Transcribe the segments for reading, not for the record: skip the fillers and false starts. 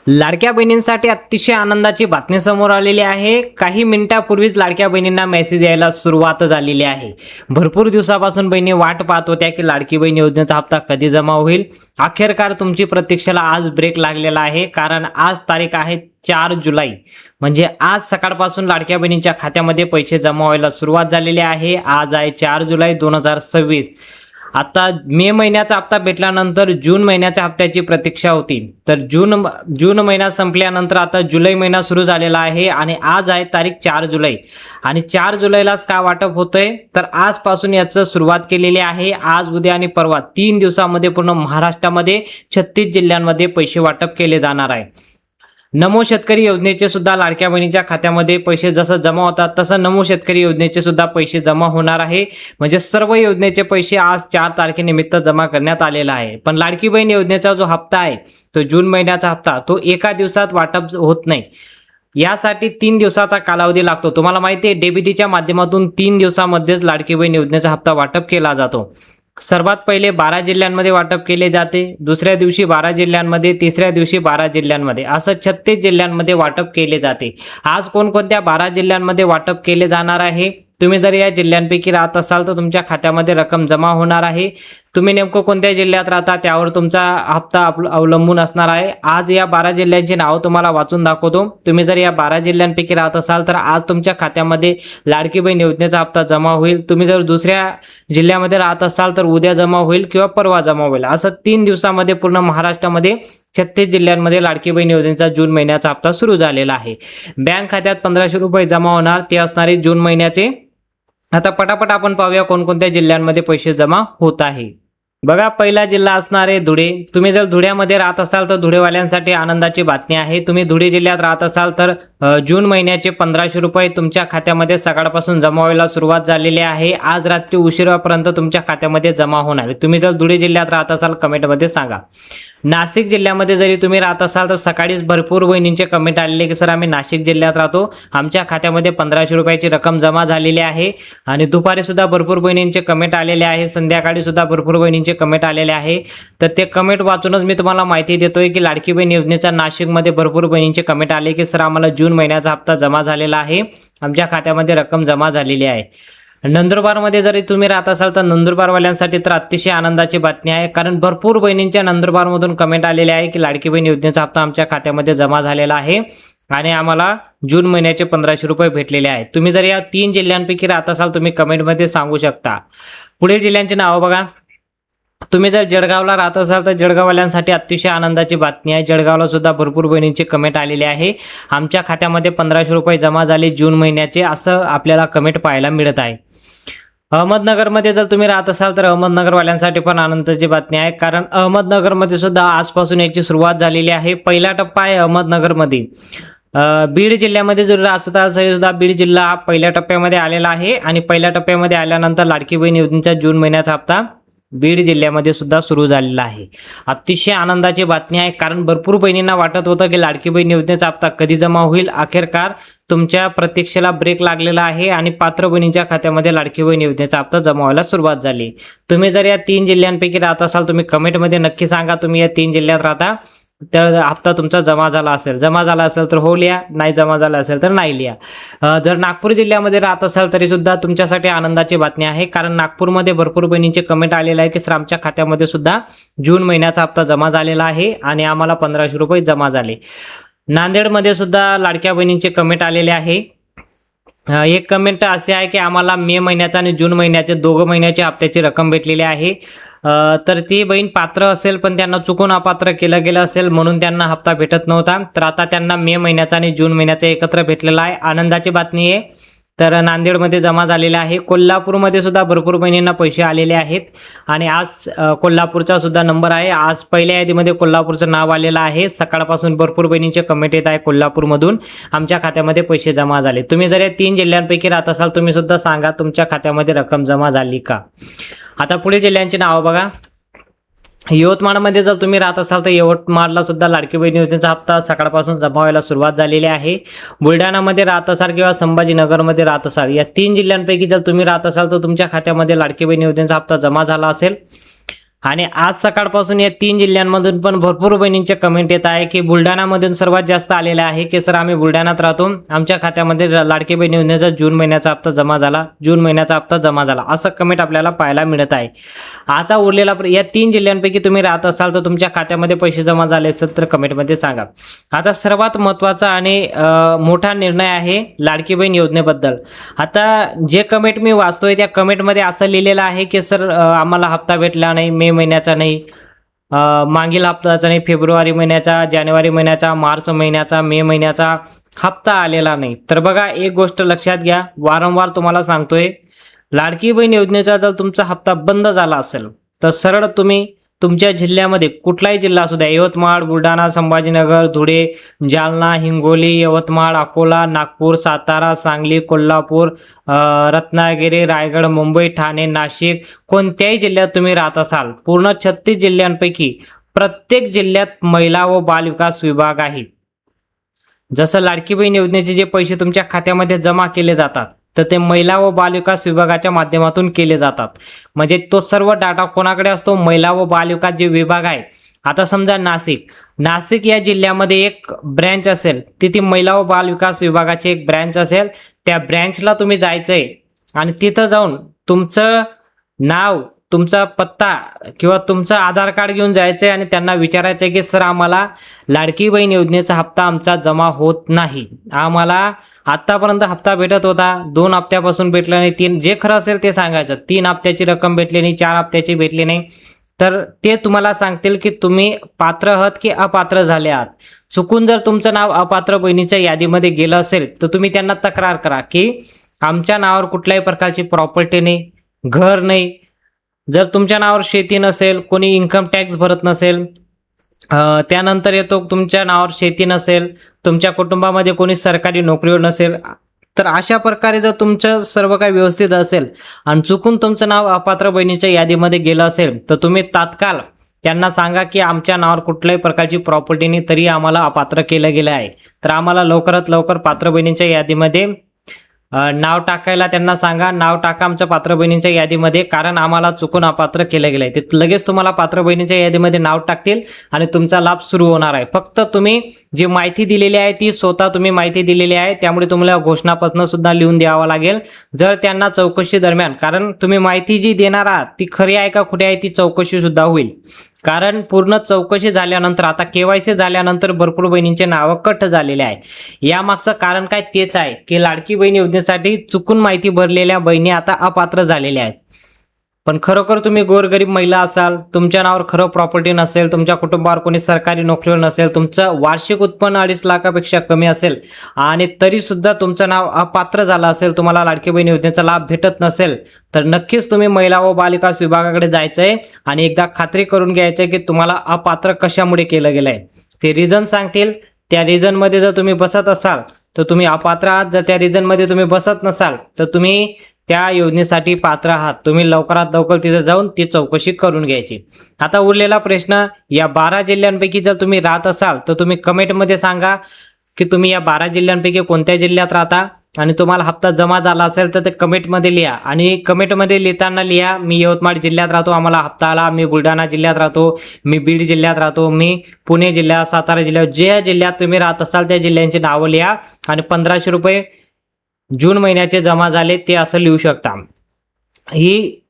लाडक्या बहिणींसाठी अतिशय आनंदाची बातमी समोर आलेली आहे। काही मिनिटांपूर्वीच लाडक्या बहिणींना मेसेज यायला सुरुवात झालेली आहे। भरपूर दिवसापासून बहिणी वाट पाहत होत्या की लाडकी बहीण योजनेचा हप्ता कधी जमा होईल। अखेरकार तुमची प्रतीक्षेला आज ब्रेक लागलेला आहे, कारण आज तारीख आहे 4 जुलै, म्हणजे आज सकाळपासून लाडक्या बहिणींच्या खात्यामध्ये पैसे जमा व्हायला सुरुवात झालेली आहे। आज आहे 4 जुलै 2026। आता मे महिन्याचा हप्ता भेटल्यानंतर जून महिन्याच्या हप्त्याची प्रतीक्षा होती, तर जून महिना संपल्यानंतर आता जुलै महिना सुरू झालेला आहे आणि आज आहे तारीख 4 जुलै आणि 4 जुलैलाच का वाटप होतंय, तर आजपासून याचं सुरुवात केलेली आहे। आज उद्या आणि परवा 3 दिवसामध्ये पूर्ण महाराष्ट्रामध्ये 36 जिल्ह्यांमध्ये पैसे वाटप केले जाणार आहे। नमो शेतकरी योजनेचे सुद्धा लाडक्या बहिणीच्या खात्यामध्ये पैसे जसं जमा होतात तसं नमो शेतकरी योजनेचे सुद्धा पैसे जमा होणार आहे। म्हणजे सर्व योजनेचे पैसे आज 4 तारखेनिमित्त जमा करण्यात आलेला आहे। पण लाडकी बहीण योजनेचा जो हप्ता आहे तो जून महिन्याचा हप्ता तो एका दिवसात वाटप होत नाही, यासाठी 3 दिवसाचा कालावधी लागतो। तुम्हाला माहिती आहे डीबीटीच्या माध्यमातून 3 दिवसामध्येच लाडकी बहीण योजनेचा हप्ता वाटप केला जातो। सर्वात पहिले 12 जिल्ह्यांमध्ये वाटप केले जाते, दुसऱ्या दिवशी 12 जिल्ह्यांमध्ये, तिसऱ्या दिवशी 12 जिल्ह्यांमध्ये, असं 36 जिल्ह्यांमध्ये वाटप केले जाते। आज कोणकोणत्या 12 जिल्ह्यांमध्ये वाटप केले जाणार आहे, तुम्ही जर या जिल्ह्यांपैकी राहत असाल तर तुमच्या खात्यामध्ये रक्कम जमा होणार आहे। तुम्ही नेमकं कोणत्या जिल्ह्यात राहता त्यावर तुमचा हप्ता अवलंबून असणार आहे। आज या 12 जिल्ह्यांची नाव तुम्हाला वाचून दाखवतो। तुम्ही जर या 12 जिल्ह्यांपैकी राहत असाल तर आज तुमच्या खात्यामध्ये लाडकी बहीण योजनेचा हप्ता जमा होईल। तुम्ही जर दुसऱ्या जिल्ह्यामध्ये राहत असाल तर उद्या जमा होईल किंवा परवा जमा होईल। असं 3 दिवसामध्ये पूर्ण महाराष्ट्रामध्ये 36 जिल्ह्यांमध्ये लाडकी बहीण योजनेचा जून महिन्याचा हप्ता सुरू झालेला आहे। बँक खात्यात 1500 रुपये जमा होणार, ते असणारे जून महिन्याचे। आता पटापट आपण पाहूया कोणकोणत्या जिल्ह्यांमध्ये पैसे जमा होत आहे। बघा, पहिला जिल्हा असणार आहे धुळे। तुम्ही जर धुळ्यामध्ये राहत असाल तर धुळेवाल्यांसाठी आनंदाची बातमी आहे। तुम्ही धुळे जिल्ह्यात राहत असाल तर जून महिन्याचे 1500 रुपये तुमच्या खात्यामध्ये सकाळपासून जमा व्हायला सुरुवात झालेली आहे। आज रात्री उशिरापर्यंत तुमच्या खात्यामध्ये जमा होणार। तुम्ही जर धुळे जिल्ह्यात राहत असाल कमेंटमध्ये सांगा। नाशिक जिल्ह्यामध्ये जरी तुम्ही राहत असाल तर सकाळीच भरपूर बहिणींचे कमेंट आलेले की सर आम्ही नाशिक जिल्ह्यात राहतो, आमच्या खात्यामध्ये 1500 रुपयाची रक्कम जमा झालेली आहे। आणि दुपारी सुद्धा भरपूर बहिणींचे कमेंट आलेले आहे, संध्याकाळी सुद्धा भरपूर बहिणींचे कमेंट आलेले आहे। तर ते कमेंट वाचूनच मी तुम्हाला माहिती देतोय की लाडकी बहीण योजनेचा नाशिकमध्ये भरपूर बहिणींचे कमेंट आले की सर आम्हाला जून महिन्याचा हप्ता जमा झालेला आहे, आमच्या खात्यामध्ये रक्कम जमा झालेली आहे। नंदुरबारमध्ये जरी तुम्ही राहत असाल तर नंदुरबारवाल्यांसाठी तर अतिशय आनंदाची बातमी आहे, कारण भरपूर बहिणींच्या नंदुरबारमधून कमेंट आलेले आहे की लाडकी बहीण योजनेचा हप्ता आमच्या खात्यामध्ये जमा झालेला आहे आणि आम्हाला जून महिन्याचे 1500 रुपये भेटलेले आहेत। तुम्ही जर या 3 जिल्ह्यांपैकी राहत असाल तुम्ही कमेंटमध्ये सांगू शकता। पुढील जिल्ह्यांची नावं बघा। तुम्ही जर जळगावला राहत असाल तर जळगाववाल्यांसाठी अतिशय आनंदाची बातमी आहे। जळगावला सुद्धा भरपूर बहिणींचे कमेंट आलेले आहे, आमच्या खात्यामध्ये 1500 रुपये जमा झाले जून महिन्याचे, असं आपल्याला कमेंट पाहायला मिळत आहे। अहमदनगरमध्ये जर तुम्ही राहत असाल तर अहमदनगरवाल्यांसाठी पण आनंदाची बातमी आहे, कारण अहमदनगरमध्ये सुद्धा आजपासून याची सुरुवात झालेली आहे। पहिला टप्पा आहे अहमदनगरमध्ये। बीड जिल्ह्यामध्ये जर राहत असेल सुद्धा बीड जिल्हा हा पहिल्या टप्प्यामध्ये आलेला आहे आणि पहिल्या टप्प्यामध्ये आल्यानंतर लाडकी बहीण योजनेचा जून महिन्याचा हप्ता बीड जिल्ह्यामध्ये सुद्धा सुरू झालेला आहे। अतिशय आनंदाची बातमी आहे, कारण भरपूर बहिणींना वाटत होतं की लाडकी बहीण योजनेचा हप्ता कधी जमा होईल। अखेरकार तुमच्या प्रतीक्षेला ब्रेक लागलेला आहे आणि पात्र बहिणींच्या खात्यामध्ये लाडकी बहीण योजनेचा हप्ता जमा व्हायला सुरुवात झाली। तुम्ही जर या 3 जिल्ह्यांपैकी राहत असाल तुम्ही कमेंटमध्ये नक्की सांगा तुम्ही या 3 जिल्ह्यात राहता, तर हप्ता तुमचा जमा झाला असेल तर हो लिहा, नाही जमा झाला असेल तर नाही लिहा। जर नागपूर जिल्ह्यामध्ये राहत असाल तरी सुद्धा तुमच्यासाठी आनंदाची बातमी आहे, कारण नागपूरमध्ये भरपूर बहिणींचे कमेंट आलेले आहे की सर आमच्या खात्यामध्ये सुद्धा जून महिन्याचा हप्ता जमा झालेला आहे आणि आम्हाला 1500 रुपये जमा झाले। नांदेडमध्ये सुद्धा लाडक्या बहिणींचे कमेंट आलेले आहे। एक कमेंट असे आहे की आम्हाला मे महिन्याचा आणि जून महिन्याचे 2 महिन्याच्या हप्त्याची रक्कम भेटलेली आहे, तर ती बहीण पात्र असेल पण त्यांना चुकून अपात्र केलं गेलं असेल म्हणून त्यांना हप्ता भेटत नव्हता, तर आता त्यांना मे महिन्याचा आणि जून महिन्याचा एकत्र भेटलेला आहे। आनंदाची बातमी आहे, तर नांदेडमध्ये जमा झालेला आहे। कोल्हापूरमध्ये सुद्धा भरपूर बहिणींना पैसे आलेले आहेत आणि आज कोल्हापूरचा सुद्धा नंबर आहे। आज पहिल्या यादीमध्ये कोल्हापूरचं नाव आलेलं आहे। सकाळपासून भरपूर बहिणींचे कमेंट येत आहे कोल्हापूरमधून आमच्या खात्यामध्ये पैसे जमा झाले। तुम्ही जर या 3 जिल्ह्यांपैकी राहत असाल तुम्ही सुद्धा सांगा तुमच्या खात्यामध्ये रक्कम जमा झाली का। आता पुढील जिल्ह्यांची नावं बघा। यवतमाळमध्ये जर तुम्ही राहत असाल तर यवतमाळला सुद्धा लाडकी बहीण योजनेचा हप्ता सकाळपासून जमा व्हायला सुरुवात झालेली आहे। बुलढाणामध्ये राहत असाल किंवा संभाजीनगरमध्ये राहत असाल या 3 जिल्ह्यांपैकी जर तुम्ही राहत असाल तर तुमच्या खात्यामध्ये लाडकी बहीण योजनेचा हप्ता जमा झाला असेल। आणि आज सकाळपासून या 3 जिल्ह्यांमधून पण भरपूर बहिणींचे कमेंट येत आहे की बुलढाणामधून सर्वात जास्त आलेले आहे की सर आम्ही बुलढाण्यात राहतो, आमच्या खात्यामध्ये लाडकी बहीण योजनेचा जून महिन्याचा हप्ता जमा झाला, जून महिन्याचा हप्ता जमा झाला, असं कमेंट आपल्याला पाहायला मिळत आहे. आता उरलेला या 3 जिल्ह्यांपैकी तुम्ही राहत असाल तर तुमच्या खात्यामध्ये पैसे जमा झाले असेल तर कमेंटमध्ये सांगा. आता सर्वात महत्त्वाचा आणि मोठा निर्णय आहे लाडकी बहीण योजनेबद्दल. आता जे कमेंट मी वाचतोय त्या कमेंटमध्ये असं लिहिलेलं आहे की सर आम्हाला हप्ता भेटला नाही, मे महिन्याचा नाही, मागील हप्ताचा नाही, फेब्रुवारी महिन्याचा, जानेवारी महिन्याचा, मार्च महिन्याचा, मे महिन्याचा हप्ता आलेला नाही. तर बघा एक गोष्ट लक्षात घ्या, वारंवार तुम्हाला सांगतोय, लाडकी बहीण योजनेचा जर तुमचा हप्ता बंद झाला असेल तर सरळ तुम्ही तुमच्या जिल्ह्यामध्ये कुठलाही जिल्हा असू द्या, यवतमाळ, बुलढाणा, संभाजीनगर, धुळे, जालना, हिंगोली, यवतमाळ, अकोला, नागपूर, सातारा, सांगली, कोल्हापूर, रत्नागिरी, रायगड, मुंबई, ठाणे, नाशिक, कोणत्याही जिल्ह्यात तुम्ही राहत असाल, पूर्ण 36 जिल्ह्यांपैकी प्रत्येक जिल्ह्यात महिला व बालविकास विभाग आहे. जसं लाडकी बहीण योजनेचे जे पैसे तुमच्या खात्यामध्ये जमा केले जातात तर ते महिला व बालविकास विभागाच्या माध्यमातून केले जातात. म्हणजे तो सर्व डाटा कोणाकडे असतो? महिला व बालविकास जे विभाग आहे. आता समजा नाशिक या जिल्ह्यामध्ये एक ब्रँच असेल, ती महिला व बालविकास विभागाची एक ब्रँच असेल, त्या ब्रँचला तुम्ही जायचंय आणि तिथं जाऊन तुमचं नाव, तुमचा पत्ता किंवा तुमचं आधार कार्ड घेऊन जायचंय आणि त्यांना विचारायचंय की सर आम्हाला लाडकी बहीण योजनेचा हप्ता आमचा जमा होत नाही, आम्हाला आतापर्यंत हप्ता भेटत होता, 2 हप्त्यापासून भेटला नाही, 3, जे खरं असेल ते सांगायचं, 3 हप्त्याची रक्कम भेटली नाही, 4 हप्त्याची भेटली नाही, तर ते तुम्हाला सांगतील की तुम्ही पात्र आहात की अपात्र झाले आहात. चुकून जर तुमचं नाव अपात्र बहिणीच्या यादीमध्ये गेलं असेल तर तुम्ही त्यांना तक्रार करा की आमच्या नावावर कुठल्याही प्रकारची प्रॉपर्टी नाही, घर नाही. जर तुमच्या नावावर शेती नसेल, कोणी इन्कम टॅक्स भरत नसेल, त्यानंतर येतो तुमच्या नावावर शेती नसेल, तुमच्या कुटुंबामध्ये कोणी सरकारी नोकरीवर नसेल, तर अशा प्रकारे जर तुमचं सर्व काही व्यवस्थित असेल आणि चुकून तुमचं नाव अपात्र बहिणीच्या यादीमध्ये गेलं असेल तर तुम्ही तात्काळ त्यांना सांगा की आमच्या नावावर कुठल्याही प्रकारची प्रॉपर्टी नाही, तरी आम्हाला अपात्र केलं गेलं आहे, तर आम्हाला लवकरात लवकर पात्र बहिणींच्या यादीमध्ये नाव टाकायला त्यांना सांगा, नाव टाका आमच्या पात्र बहिणींच्या यादीमध्ये, कारण आम्हाला चुकून अपात्र केलं गेलंय. ते लगेच तुम्हाला पात्र बहिणींच्या यादीमध्ये नाव टाकतील आणि तुमचा लाभ सुरू होणार आहे. फक्त तुम्ही जी माहिती दिलेली आहे ती स्वतः तुम्ही माहिती दिलेली आहे, त्यामुळे तुम्हाला घोषणापत्र सुद्धा लिहून द्यावं लागेल. जर त्यांना चौकशी दरम्यान, कारण तुम्ही माहिती जी देणार आहात ती खरी आहे का खोटी आहे ती चौकशी सुद्धा होईल, कारण पूर्ण चौकशी झाल्यानंतर आता KYC झाल्यानंतर भरपूर बहिणींचे नावं कट झालेले आहे. यामागचं कारण काय? तेच आहे की लाडकी बहीण योजनेसाठी चुकून माहिती भरलेल्या बहिणी आता अपात्र झालेल्या आहेत. पण खरोखर तुम्ही गोरगरीब महिला असाल, तुमच्या नावावर खरं प्रॉपर्टी नसेल, तुमच्या कुटुंबावर कोणी सरकारी नोकरीवर नसेल, तुमचं वार्षिक उत्पन्न 2.5 लाखापेक्षा कमी असेल आणि तरी सुद्धा तुमचं नाव अपात्र झालं असेल, तुम्हाला लाडकी बहीण योजनेचा लाभ भेटत नसेल, तर नक्कीच तुम्ही महिला व बालविकास विभागाकडे जायचंय आणि एकदा खात्री करून घ्यायचंय की तुम्हाला अपात्र कशामुळे केलं गेलंय. ते रिझन सांगतील, त्या रिझनमध्ये जर तुम्ही बसत असाल तर तुम्ही अपात्र आहात, जर त्या रिझनमध्ये तुम्ही बसत नसाल तर तुम्ही त्या योजनेसाठी पात्र आहात. तुम्ही लवकरात लवकर तिथे जाऊन ती चौकशी करून घ्यायची. आता उरलेला प्रश्न, या 12 जिल्ह्यांपैकी जर तुम्ही राहत असाल तर तुम्ही कमेंटमध्ये सांगा की तुम्ही या 12 जिल्ह्यांपैकी कोणत्या जिल्ह्यात राहता आणि तुम्हाला हप्ता जमा झाला असेल तर ते कमेंटमध्ये लिहा. आणि कमेंटमध्ये लिहिताना लिहा, मी यवतमाळ जिल्ह्यात राहतो, आम्हाला हप्ता आला, मी बुलढाणा जिल्ह्यात राहतो, मी बीड जिल्ह्यात राहतो, मी पुणे जिल्ह्यात, सातारा जिल्ह्यात, ज्या जिल्ह्यात तुम्ही राहत असाल त्या जिल्ह्यांची नावं लिहा आणि 1500 रुपये जून महिन्याचे जमा झाले ते असं लिहू शकता. ही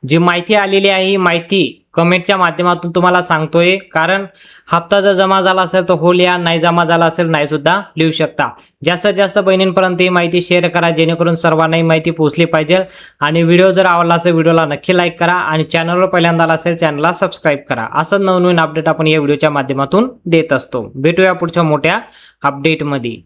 जी माहिती आलेली आहे ही माहिती कमेंटच्या माध्यमातून तुम्हाला सांगतोय, कारण हप्ता जर जमा झाला असेल तर हो लिहा, नाही जमा झाला असेल नाही सुद्धा लिहू शकता. जास्तीत जास्त बहिणींपर्यंत ही माहिती शेअर करा जेणेकरून सर्वांना ही माहिती पोहोचली पाहिजे. आणि व्हिडिओ जर आवडला असेल व्हिडिओला नक्की लाईक करा आणि चॅनलवर पहिल्यांदा आला असेल चॅनलला सबस्क्राईब करा. असं नवनवीन अपडेट आपण या व्हिडिओच्या माध्यमातून देत असतो. भेटूया पुढच्या मोठ्या अपडेटमध्ये.